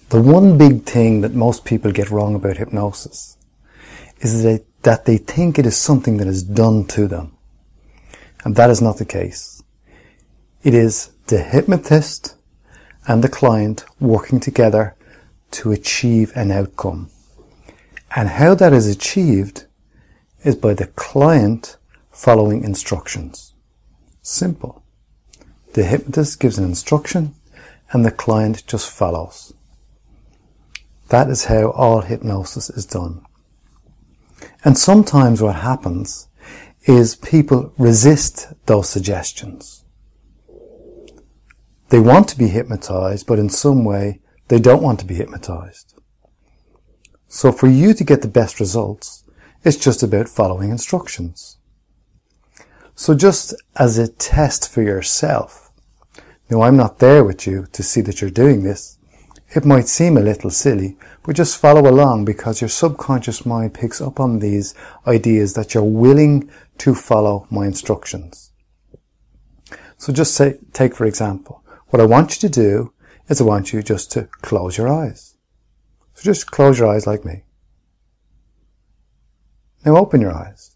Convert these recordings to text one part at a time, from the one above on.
The one big thing that most people get wrong about hypnosis is that they think it is something that is done to them. And that is not the case. It is the hypnotist and the client working together to achieve an outcome. And how that is achieved is by the client following instructions. Simple. The hypnotist gives an instruction and the client just follows. That is how all hypnosis is done. And sometimes what happens is people resist those suggestions. They want to be hypnotized, but in some way they don't want to be hypnotized. So for you to get the best results, it's just about following instructions. So just as a test for yourself, now I'm not there with you to see that you're doing this. It might seem a little silly, but just follow along because your subconscious mind picks up on these ideas that you're willing to follow my instructions. So just take for example, what I want you to do is I want you just to close your eyes. So just close your eyes like me. Now open your eyes.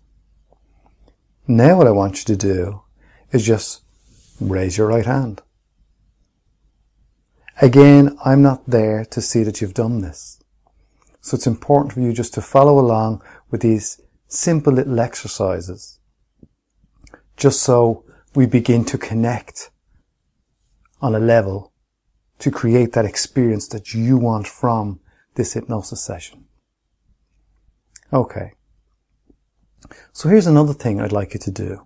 Now what I want you to do is just raise your right hand. Again, I'm not there to see that you've done this. So it's important for you just to follow along with these simple little exercises, just so we begin to connect on a level to create that experience that you want from this hypnosis session. Okay. So here's another thing I'd like you to do,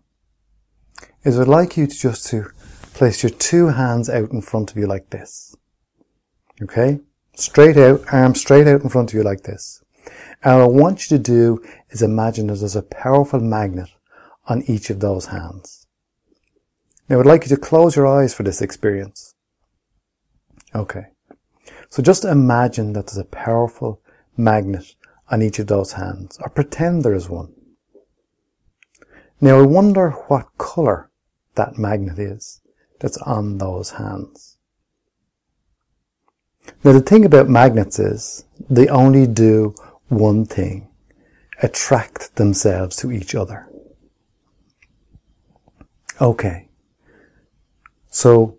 is I'd like you to just to place your two hands out in front of you like this. Okay? Straight out, arms straight out in front of you like this. And what I want you to do is imagine that there's a powerful magnet on each of those hands. Now I'd like you to close your eyes for this experience. Okay. So just imagine that there's a powerful magnet on each of those hands, or pretend there is one. Now I wonder what colour that magnet is that's on those hands. Now the thing about magnets is they only do one thing: attract themselves to each other. Okay. So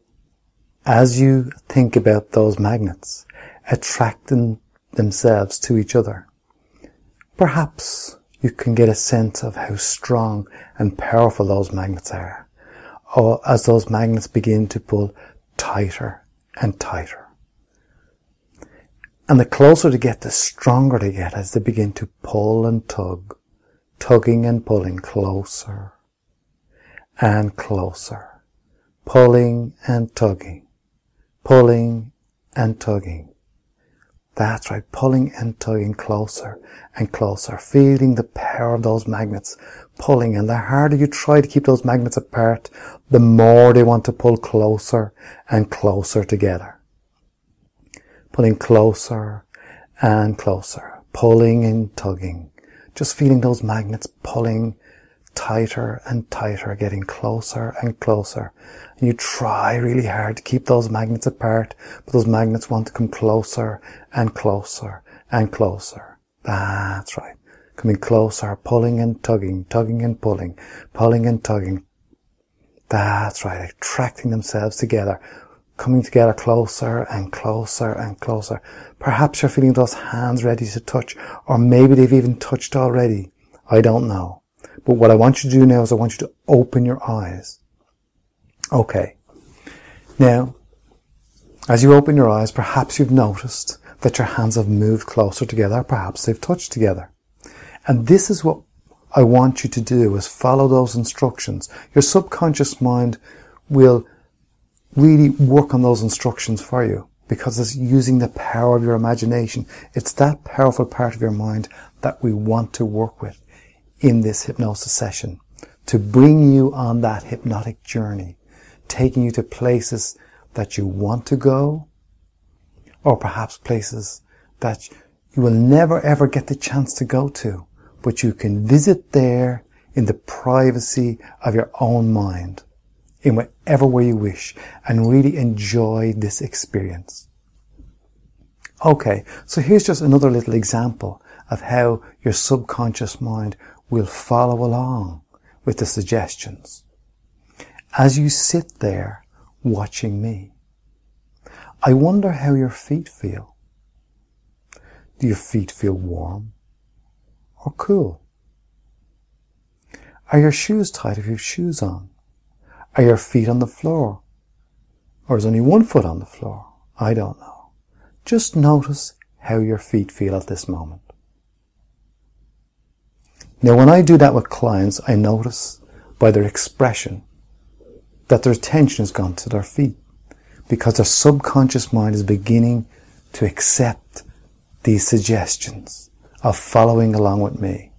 as you think about those magnets attracting themselves to each other, perhaps you can get a sense of how strong and powerful those magnets are, or as those magnets begin to pull tighter and tighter. And the closer they get, the stronger they get as they begin to pull and tug, tugging and pulling closer and closer, pulling and tugging, pulling and tugging. That's right, pulling and tugging closer and closer, feeling the power of those magnets pulling. And the harder you try to keep those magnets apart, the more they want to pull closer and closer together. Pulling closer and closer, pulling and tugging, just feeling those magnets pulling tighter and tighter, getting closer and closer. And you try really hard to keep those magnets apart, but those magnets want to come closer and closer and closer. That's right. Coming closer, pulling and tugging, tugging and pulling, pulling and tugging. That's right. Attracting themselves together, coming together closer and closer and closer. Perhaps you're feeling those hands ready to touch, or maybe they've even touched already. I don't know. But what I want you to do now is I want you to open your eyes. Okay. Now, as you open your eyes, perhaps you've noticed that your hands have moved closer together. Perhaps they've touched together. And this is what I want you to do, is follow those instructions. Your subconscious mind will really work on those instructions for you, because it's using the power of your imagination. It's that powerful part of your mind that we want to work with in this hypnosis session, to bring you on that hypnotic journey, taking you to places that you want to go, or perhaps places that you will never ever get the chance to go to, but you can visit there in the privacy of your own mind, in whatever way you wish, and really enjoy this experience. Okay, so here's just another little example of how your subconscious mind will follow along with the suggestions. As you sit there watching me, I wonder how your feet feel. Do your feet feel warm or cool? Are your shoes tight if you have shoes on? Are your feet on the floor? Or is only one foot on the floor? I don't know. Just notice how your feet feel at this moment. Now, when I do that with clients, I notice by their expression that their attention has gone to their feet, because their subconscious mind is beginning to accept these suggestions of following along with me.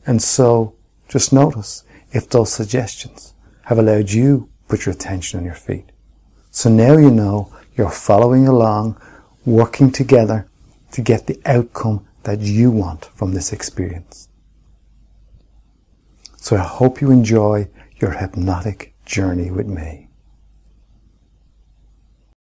And so just notice if those suggestions have allowed you to put your attention on your feet. So now you know you're following along, working together to get the outcome that you want from this experience. So I hope you enjoy your hypnotic journey with me.